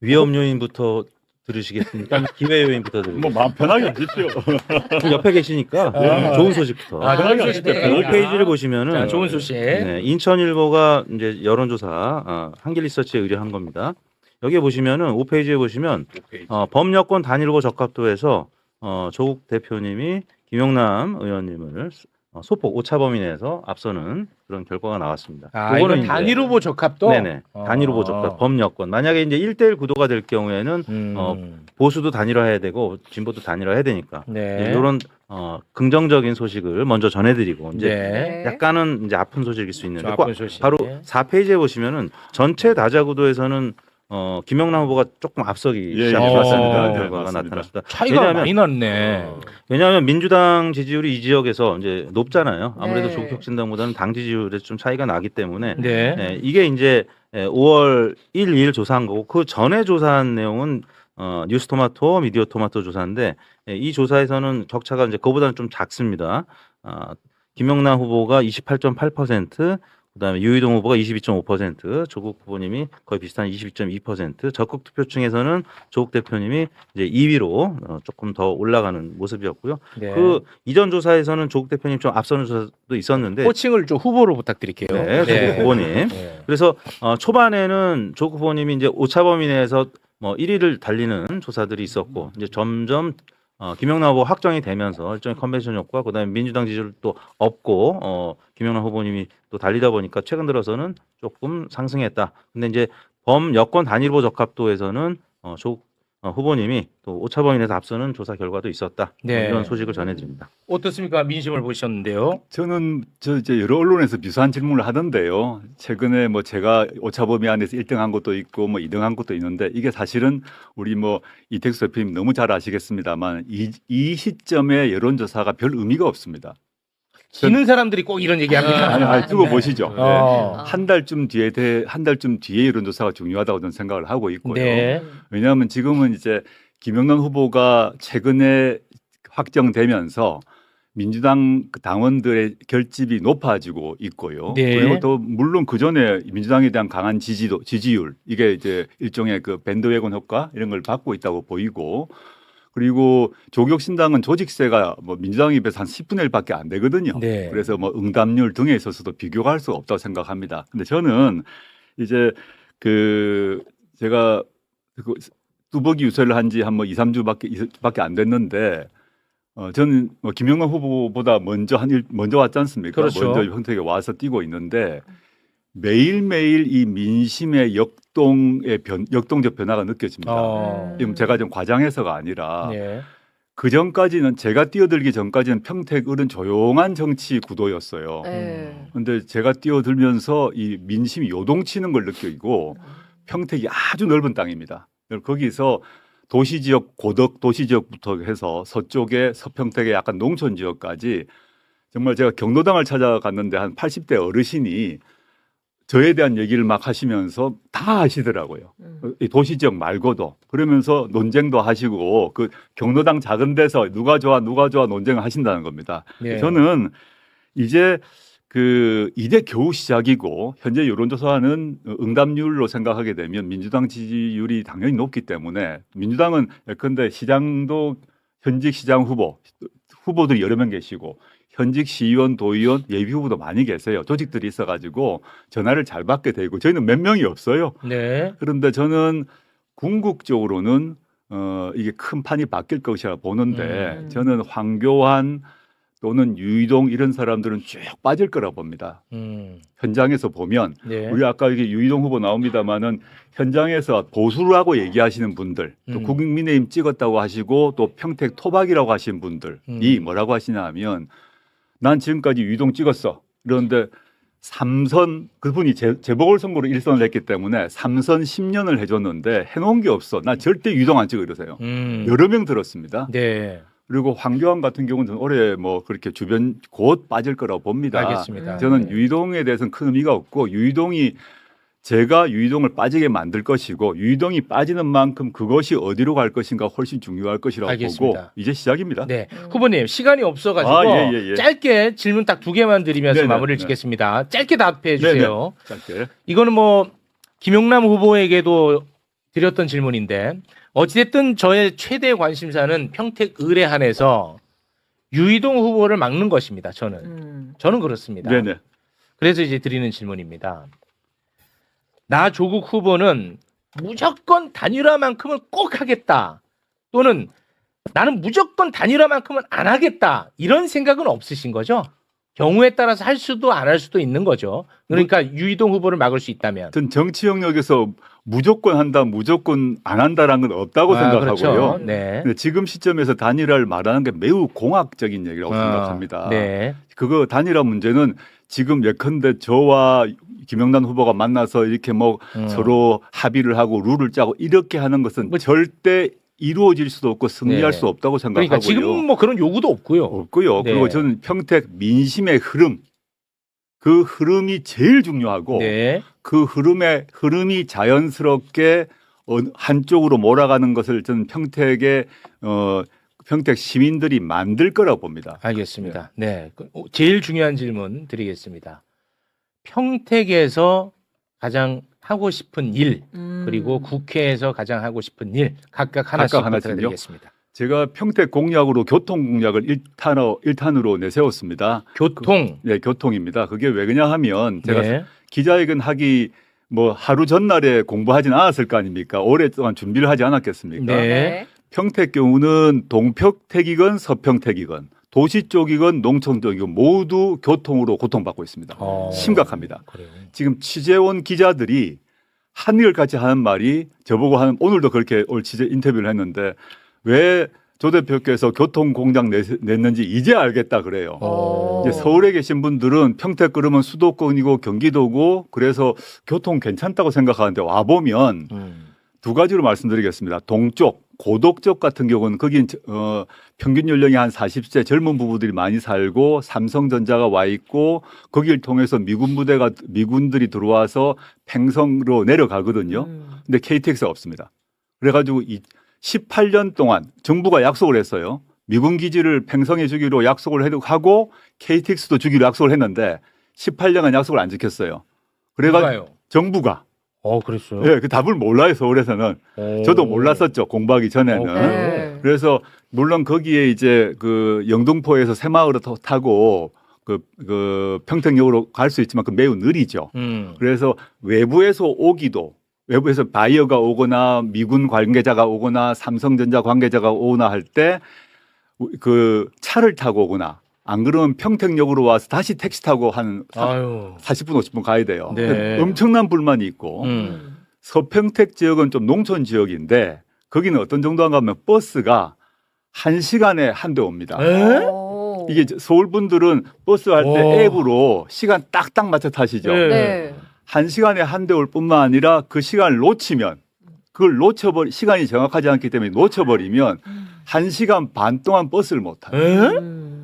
위험 요인부터 들으시겠습니까? 기회 요인부터 뭐 들으시겠습니까? 마음 편하게 하십시오. 옆에 계시니까 좋은 소식부터. 좋은 소식 네, 5페이지를 보시면은 자, 좋은 소식. 네, 인천일보가 이제 여론조사 한길리서치에 의뢰한 겁니다. 여기에 보시면은 5페이지에 보시면 범여권 단일 후보 적합도에서 조국 대표님이 김용남 의원님을 소폭 오차범위 내에서 앞서는 그런 결과가 나왔습니다. 이건 이제- 단일 후보 적합도? 네네. 단일 후보 적합 범여권. 만약에 이제 1대1 구도가 될 경우에는 보수도 단일화해야 되고 진보도 단일화해야 되니까 네. 이런 긍정적인 소식을 먼저 전해드리고 이제 네. 약간은 이제 아픈 소식일 수 있는데 좀 아픈 소식. 바로 4페이지에 보시면은 전체 다자구도에서는 김영남 후보가 조금 앞서기 예, 시작했습니다. 예, 결과가 맞습니다. 나타났습니다. 차이가 왜냐하면- 많이 났네. 왜냐하면 민주당 지지율이 이 지역에서 이제 높잖아요. 아무래도 네. 조국혁신당보다는 당 지지율에 좀 차이가 나기 때문에 네. 이게 이제 5월 1, 2일 조사한 거고 그 전에 조사한 내용은 뉴스토마토, 미디어토마토 조사인데 이 조사에서는 격차가 이제 그보다는 좀 작습니다. 김영남 후보가 28.8%, 그다음에 유이동 후보가 22.5%, 조국 후보님이 거의 비슷한 22.2%, 적극 투표층에서는 조국 대표님이 이제 2위로 조금 더 올라가는 모습이었고요. 네. 그 이전 조사에서는 조국 대표님 좀 앞서는 조사도 있었는데 호칭을 좀 후보로 부탁드릴게요. 네, 조국 후보님. 네. 그래서 초반에는 조국 후보님이 이제 오차범위 내에서 뭐 1위를 달리는 조사들이 있었고 이제 점점 김영남 후보 확정이 되면서 일종의 컨벤션 효과, 그다음에 민주당 지지율 또 없고 김영남 후보님이 또 달리다 보니까 최근 들어서는 조금 상승했다. 근데 이제 범여권 단일 후보 적합도에서는 조국 후보님이 또 오차범위 내에서 앞서는 조사 결과도 있었다. 네. 이런 소식을 전해드립니다. 어떻습니까? 민심을 보셨는데요. 저는 이제 여러 언론에서 비슷한 질문을 하던데요. 최근에 뭐 제가 오차범위 안에서 1등한 것도 있고 뭐 2등한 것도 있는데 이게 사실은 우리 뭐 이택수 대표님 너무 잘 아시겠습니다만 이 시점에 여론조사가 별 의미가 없습니다. 지는 사람들이 꼭 이런 얘기합니다. 아니, 두고 보시죠. 네. 어. 한 달쯤 뒤에 여론조사가 중요하다고 저는 생각을 하고 있고요. 네. 왜냐하면 지금은 이제 김영남 후보가 최근에 확정되면서 민주당 그 당원들의 결집이 높아지고 있고요. 네. 그리고 또 물론 그 전에 민주당에 대한 강한 지지율 이게 이제 일종의 그 밴드웨건 효과 이런 걸 받고 있다고 보이고. 그리고 조국혁신당은 조직세가 뭐 민주당에 비해서 한 10분의 1밖에 안 되거든요. 네. 그래서 뭐 응답률 등에 있어서도 비교가 할 수가 없다고 생각합니다. 근데 저는 이제 그 제가 그 뚜벅이 유세를 한 지 한 뭐 2, 3주밖에 안 됐는데 저는 뭐 김영남 후보보다 먼저 왔지 않습니까? 그렇죠. 먼저 평택에 와서 뛰고 있는데 매일매일 이 민심의 역동적 변화가 느껴집니다. 지금 제가 좀 과장해서가 아니라 네. 그 전까지는 제가 뛰어들기 전까지는 평택을은 조용한 정치 구도였어요. 네. 근데 제가 뛰어들면서 이 민심이 요동치는 걸 느끼고 평택이 아주 넓은 땅입니다. 거기서 도시지역 고덕 도시지역부터 해서 서쪽에 서평택의 약간 농촌 지역까지 정말 제가 경로당을 찾아갔는데 한 80대 어르신이 저에 대한 얘기를 막 하시면서 다 하시더라고요. 이 도시지역 말고도. 그러면서 논쟁도 하시고 그 경로당 작은 데서 누가 좋아 논쟁을 하신다는 겁니다. 네. 저는 이제 이제 겨우 시작이고 현재 여론조사는 응답률로 생각하게 되면 민주당 지지율이 당연히 높기 때문에 민주당은 예컨대 시장도 현직 시장 후보들이 여러 명 계시고 현직 시의원, 도의원, 예비후보도 많이 계세요. 조직들이 있어가지고 전화를 잘 받게 되고 저희는 몇 명이 없어요. 네. 그런데 저는 궁극적으로는 이게 큰 판이 바뀔 것이라 보는데 저는 황교안 또는 유이동 이런 사람들은 쭉 빠질 거라 봅니다. 현장에서 보면 네. 우리 아까 이게 유이동 후보 나옵니다마는 현장에서 보수라고 얘기하시는 분들, 또 국민의힘 찍었다고 하시고 또 평택 토박이라고 하시는 분들이 뭐라고 하시냐 하면 난 지금까지 유이동 찍었어. 그런데 3선 그분이 재보궐선거로 1선을 했기 때문에 3선 10년을 해줬는데 해놓은 게 없어. 나 절대 유이동 안 찍어 이러세요. 여러 명 들었습니다. 네. 그리고 황교안 같은 경우는 저는 올해 뭐 그렇게 주변 곧 빠질 거라고 봅니다. 알겠습니다. 저는 유이동에 대해서는 큰 의미가 없고 제가 유이동을 빠지게 만들 것이고 유이동이 빠지는 만큼 그것이 어디로 갈 것인가 훨씬 중요할 것이라고 알겠습니다. 보고 이제 시작입니다. 네. 후보님 시간이 없어가지고 예. 짧게 질문 딱 2개만 드리면서 네네, 마무리를 네. 짓겠습니다. 짧게 답해 주세요. 짧게. 이거는 뭐 김용남 후보에게도 드렸던 질문인데 어찌됐든 저의 최대 관심사는 평택 의뢰한에서 유이동 후보를 막는 것입니다. 저는 그렇습니다. 네네. 그래서 이제 드리는 질문입니다. 나 조국 후보는 무조건 단일화만큼은 꼭 하겠다. 또는 나는 무조건 단일화만큼은 안 하겠다. 이런 생각은 없으신 거죠? 경우에 따라서 할 수도 안 할 수도 있는 거죠. 그러니까 유이동 후보를 막을 수 있다면. 전 정치 영역에서 무조건 한다, 무조건 안 한다라는 건 없다고 생각하고요. 그렇죠. 네. 근데 지금 시점에서 단일화를 말하는 게 매우 공학적인 얘기라고 생각합니다. 네. 그거 단일화 문제는 지금 예컨대 저와 김영남 후보가 만나서 이렇게 뭐 서로 합의를 하고 룰을 짜고 이렇게 하는 것은 절대 이루어질 수도 없고 승리할 네. 수 없다고 생각하고요. 그러니까 지금 뭐 그런 요구도 없고요. 없고요. 네. 그리고 저는 평택 민심의 흐름, 그 흐름이 제일 중요하고 네. 그 흐름이 자연스럽게 한쪽으로 몰아가는 것을 저는 평택 시민들이 만들 거라고 봅니다. 알겠습니다. 네. 제일 중요한 질문 드리겠습니다. 평택에서 가장 하고 싶은 일 그리고 국회에서 가장 하고 싶은 일 각각 하나씩 하나씩요? 드리겠습니다. 제가 평택 공약으로 교통 공약을 1탄으로 내세웠습니다. 교통. 네, 교통입니다. 그게 왜 그냐 하면 제가 네. 기자회견 하기 뭐 하루 전날에 공부하진 않았을 거 아닙니까? 오랫동안 준비를 하지 않았겠습니까? 네. 평택 경우는 동평택이건 서평택이건 도시 쪽이건 농촌 쪽이건 모두 교통으로 고통받고 있습니다. 심각합니다. 그래요. 지금 취재원 기자들이 한일같이 하는 말이 저보고 오늘도 그렇게 취재 인터뷰를 했는데 왜 조 대표께서 교통공약 냈는지 이제 알겠다 그래요. 이제 서울에 계신 분들은 평택 그러면 수도권이고 경기도고 그래서 교통 괜찮다고 생각하는데 와보면 두 가지로 말씀드리겠습니다. 동쪽 고덕쪽 같은 경우는 거긴 평균 연령이 한 40세 젊은 부부들이 많이 살고 삼성전자가 와 있고 거기를 통해서 미군들이 들어와서 팽성으로 내려가거든요. 근데 KTX가 없습니다. 그래가지고 18년 동안 정부가 약속을 했어요. 미군 기지를 팽성해 주기로 약속을 하고 KTX도 주기로 약속을 했는데 18년간 약속을 안 지켰어요. 그래가지고 정부가 그랬어요? 네, 그 답을 몰라요, 서울에서는. 저도 몰랐었죠, 공부하기 전에는. 네. 그래서, 물론 거기에 이제 그 영등포에서 새마을을 타고 그 평택역으로 갈 수 있지만 그 매우 느리죠. 그래서 외부에서 바이어가 오거나 미군 관계자가 오거나 삼성전자 관계자가 오거나 할 때 그 차를 타고 오거나 안 그러면 평택역으로 와서 다시 택시 타고 한 40분, 50분 가야 돼요. 네. 엄청난 불만이 있고 서평택 지역은 좀 농촌 지역인데 거기는 어떤 정도인가 하면 버스가 1시간에 한 대 옵니다. 이게 서울 분들은 버스 할 때 앱으로 시간 딱딱 맞춰 타시죠. 네. 1시간에 한 대 올 뿐만 아니라 그 시간을 놓치면 시간이 정확하지 않기 때문에 놓쳐버리면 1시간 반 동안 버스를 못 타요.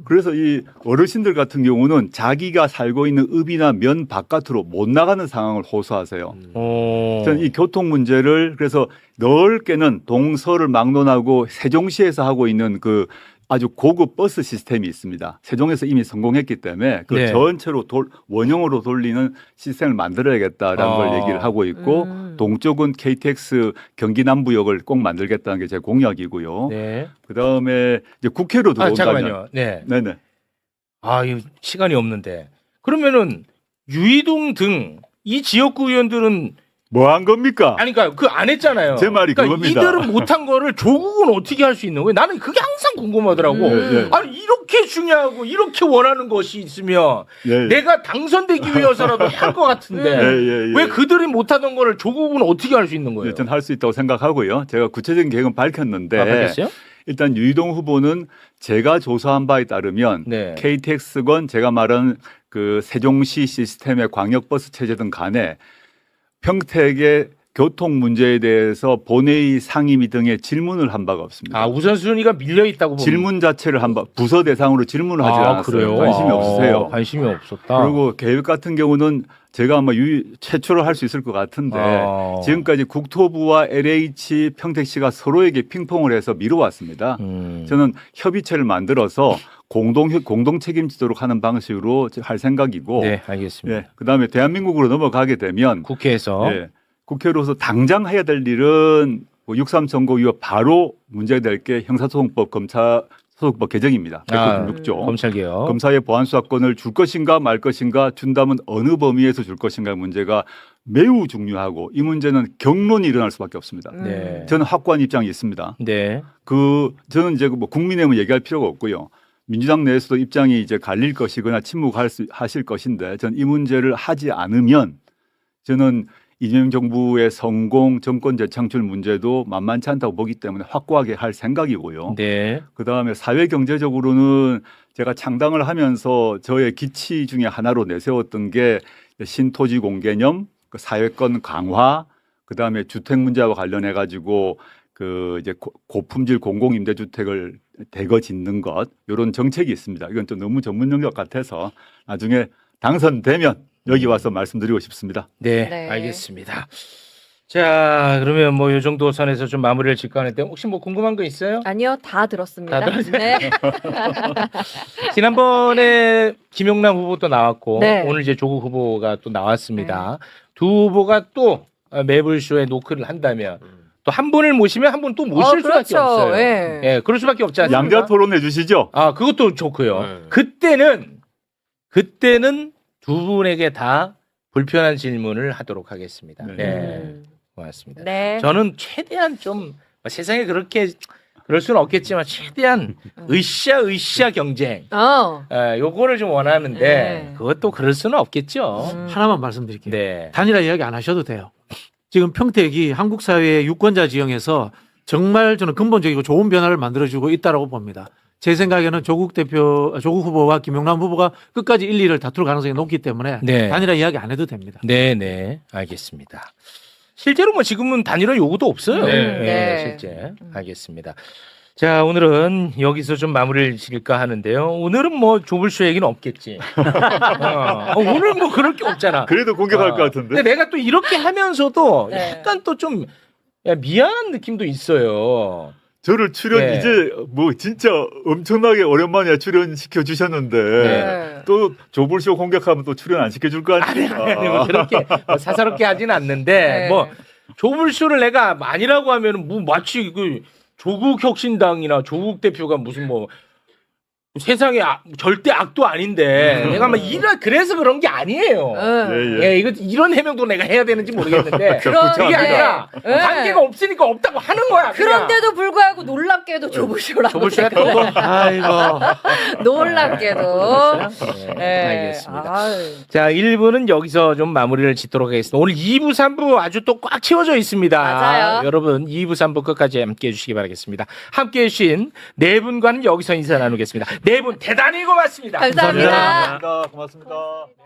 그래서 이 어르신들 같은 경우는 자기가 살고 있는 읍이나 면 바깥으로 못 나가는 상황을 호소하세요. 저는 이 교통 문제를 그래서 넓게는 동서를 막론하고 세종시에서 하고 있는 그 아주 고급 버스 시스템이 있습니다. 세종에서 이미 성공했기 때문에 그 전체로 원형으로 돌리는 시스템을 만들어야겠다라는 걸 얘기를 하고 있고 동쪽은 KTX 경기 남부역을 꼭 만들겠다는 게 제 공약이고요. 네. 그다음에 이제 국회로 들어온다면 잠깐만요. 네. 네네. 이거 시간이 없는데. 그러면은 유이동 등 이 지역구 의원들은 뭐 한 겁니까? 아니 그러니까 그 안 했잖아요. 제 말이 그러니까 그겁니다. 이들은 못한 거를 조국은 어떻게 할 수 있는 거예요? 나는 그게 항상 궁금하더라고. 예. 아니 이렇게 중요하고 이렇게 원하는 것이 있으면 예. 내가 당선되기 위해서라도 할 것 같은데 예. 왜 그들이 못하던 거를 조국은 어떻게 할 수 있는 거예요? 저는 할 수 있다고 생각하고요. 제가 구체적인 계획은 밝혔는데 알겠어요? 일단 유이동 후보는 제가 조사한 바에 따르면 네. KTX건 제가 말한 그 세종시 시스템의 광역버스 체제든 간에 평택의 교통 문제에 대해서 본회의 상임위 등의 질문을 한 바가 없습니다. 아 우선순위가 밀려 있다고 보면 질문 자체를 한 바, 부서 대상으로 질문을 하지 않았어요. 관심이 없으세요. 관심이 없었다. 그리고 계획 같은 경우는 제가 아마 최초로 할 수 있을 것 같은데 지금까지 국토부와 LH 평택시가 서로에게 핑퐁을 해서 미뤄왔습니다. 저는 협의체를 만들어서 공동 책임지도록 하는 방식으로 할 생각이고, 네, 알겠습니다. 예, 그다음에 대한민국으로 넘어가게 되면 국회에서 예, 국회로서 당장 해야 될 일은 6.3 선거 이후 바로 문제될 게 형사소송법 검찰소송법 개정입니다. 196조. 검찰개혁. 검사의 보안 수사권을 줄 것인가 말 것인가 준다면 어느 범위에서 줄 것인가 문제가 매우 중요하고 이 문제는 경론이 일어날 수밖에 없습니다. 네. 저는 확고한 입장이 있습니다. 네. 저는 이제 뭐 국민의힘은 얘기할 필요가 없고요. 민주당 내에서도 입장이 이제 갈릴 것이거나 침묵하실 것인데 저는 이 문제를 하지 않으면 저는 이재명 정부의 성공 정권 재창출 문제도 만만치 않다고 보기 때문에 확고하게 할 생각이고요. 네. 그다음에 사회 경제적으로는 제가 창당을 하면서 저의 기치 중에 하나로 내세웠던 게 신토지 공개념, 그 사회권 강화, 그다음에 주택 문제와 관련해 가지고 그 이제 고품질 공공임대주택을 대거 짓는 것 이런 정책이 있습니다. 이건 좀 너무 전문 영역 같아서 나중에 당선되면 여기 와서 말씀드리고 싶습니다. 네, 네. 알겠습니다. 자, 그러면 뭐 이 정도 선에서 좀 마무리를 짓고 하는데 혹시 뭐 궁금한 거 있어요? 아니요, 다 들었습니다. 다 들었어요? 네. 지난번에 김용남 후보도 나왔고 네. 오늘 이제 조국 후보가 또 나왔습니다. 두 후보가 또 매불쇼에 노크를 한다면 또 한 분을 모시면 한 분 또 모실 수밖에 그렇죠. 없어요. 예. 예, 그럴 수밖에 없지 않습니까? 양자 토론해 주시죠. 아, 그것도 좋고요. 네. 그때는 두 분에게 다 불편한 질문을 하도록 하겠습니다. 네. 네. 고맙습니다. 네. 저는 최대한 좀 세상에 그렇게 그럴 수는 없겠지만 최대한 으쌰 경쟁 요거를 좀 원하는데 네. 그것도 그럴 수는 없겠죠. 하나만 말씀드릴게요. 네. 단일화 이야기 안 하셔도 돼요. 지금 평택이 한국 사회의 유권자 지형에서 정말 저는 근본적이고 좋은 변화를 만들어주고 있다라고 봅니다. 제 생각에는 조국 후보와 김용남 후보가 끝까지 1, 2를 다툴 가능성이 높기 때문에 네. 단일화 이야기 안 해도 됩니다. 네, 알겠습니다. 실제로 뭐 지금은 단일화 요구도 없어요. 네. 실제 알겠습니다. 자, 오늘은 여기서 좀 마무리를 지을까 하는데요. 오늘은 뭐 조불쇼 얘기는 없겠지. 오늘 뭐 그럴 게 없잖아. 그래도 공격할 것 같은데. 근데 내가 또 이렇게 하면서도 네. 약간 또 좀 미안한 느낌도 있어요. 저를 출연 네. 이제 뭐 진짜 엄청나게 오랜만에 출연시켜 주셨는데 네. 또 조불쇼 공격하면 또 출연 안 시켜줄 거 아닙니까? 아니, 뭐 그렇게 사사롭게 하진 않는데 네. 뭐 조불쇼를 내가 아니라고 하면은 뭐 마치 그 조국 혁신당이나 조국 대표가 무슨 뭐 세상에 절대 악도 아닌데 내가 막 그래서 그런 게 아니에요. 예. 이거 이런 해명도 내가 해야 되는지 모르겠는데 그런- 그게 아니라 네. 관계가 없으니까 없다고 하는 거야. 그냥. 그런데도 불구하고 놀랍게도 조부쇼라고. 조불쇼가 또 아이고. 놀랍게도. 네, 알겠습니다. 아유. 자, 1부는 여기서 좀 마무리를 짓도록 하겠습니다. 오늘 2부, 3부 아주 또 꽉 채워져 있습니다. 맞아요. 여러분 2부, 3부 끝까지 함께 해주시기 바라겠습니다. 함께 해주신 네 분과는 여기서 인사 나누겠습니다. 네 분 대단히 고맙습니다. 감사합니다. 고맙습니다. 고맙습니다. 네.